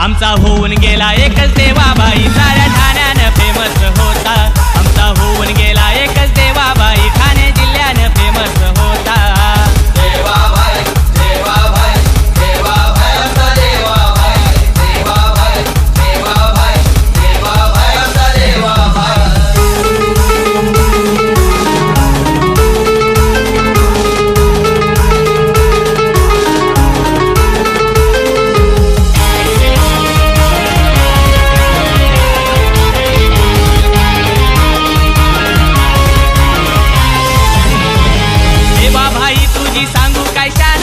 आमचा होऊन गेला एकच देवाबाई साऱ्या ठाण्यानं फेमस होता। आमचा होऊन गेला एकच देवाबाई ठाणे जिल्ह्यानं फेमस होता। देवाबाई देवाबाई देवाबाई आमचा देवाबाई देवाबाई देवाबाई देवाबाई आमचा देवाबाई। देवाबाई तुझी सांगू काय शान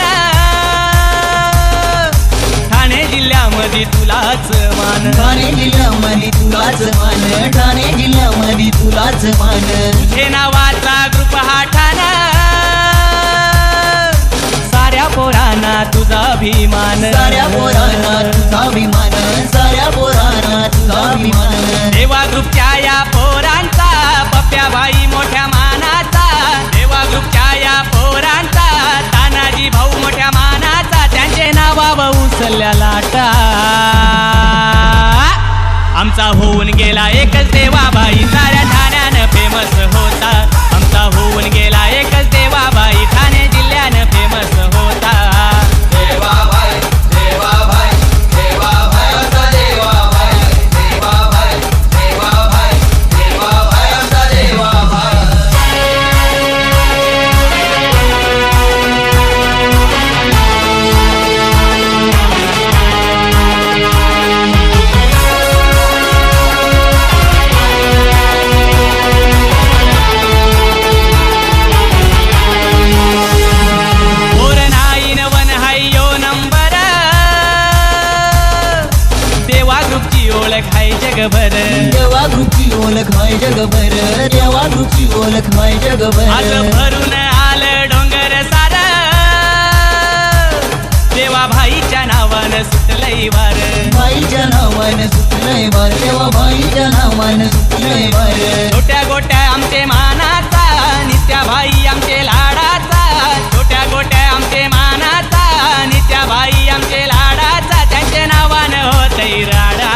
ठाणे जिल्ह्यामध्ये तुलाच मान। ठाणे जिल्ह्यामध्ये तुलाच मान ठाणे जिल्ह्यामध्ये तुलाच मान तुझे नावाचा ग्रुप हा ठाणा साऱ्या पोरांना तुझा अभिमान। साऱ्या पोरांना तुझा अभिमान साऱ्या पोरांना तुझा अभिमान। देवा ग्रुपच्या या पोरांचा पप्प्याबाई मोठ्या मानाचा। देवा ग्रुपच्या या पोरांचा तानाजी भाऊ मोठ्या मानाचा। त्यांचे नावा उचलल्या लाटा आमचा होऊन गेला एकच देवाबाई साऱ्या ठाण्यानं फेमस होता। आमचा होऊन गेला एकच देवाबाई ठाणे जिल्ह्यानं फेमस होता। देवाबाई देवाबाई देवाबाई आमचा देवाबाई देवाबाई देवाबाई देवाबाई आमचा देवाबाई। नाईन वन हाय नंबर देवा ग्रुपची ओळख आहे जगभर। देवा ग्रुपची ओळख हाय जगभर देवा ग्रुपची ओळख हाय आज जगभर। भरून आलं डोंगर सार देवा भाईच्या नावानं सुटलंय वार। बाईच्या नावानं सुटलंय वार देवा बाईच्या नावानं सुटलंय वार। छोट्या गोट्या आमचे मानाचा नित्या भाई आमचे लाडाचा। छोट्या गोट्या आमचे मानाचा नित्या भाई आमचे लाडाचा। त्यांच्या नावानं होतंय राडा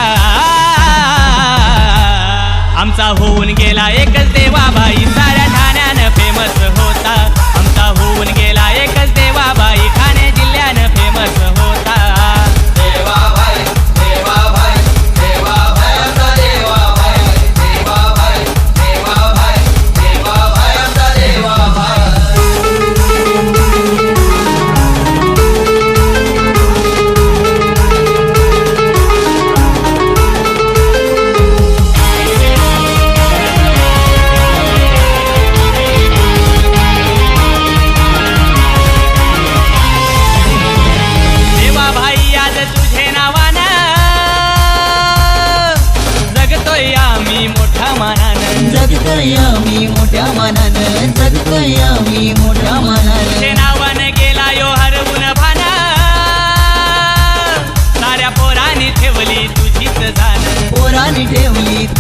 आमचा होऊन गेला एकच देवाबाई साऱ्या ठाण्यानं फेमस होता। आमचा होऊन गेला एकच देवाबाई ठाणे जिल्ह्यानं फेमस होता। देवाबाई देवाबाई देवाबाई आमचा देवाबाई देवाबाई देवाबाई देवाबाई आमचा देवाबाई। देवाबाई आज तुझे नावानं जगतोय आम्ही मोठ्या मानानं। जगतोय आम्ही मोठ्या मानानं जगतोय आम्ही मोठ्या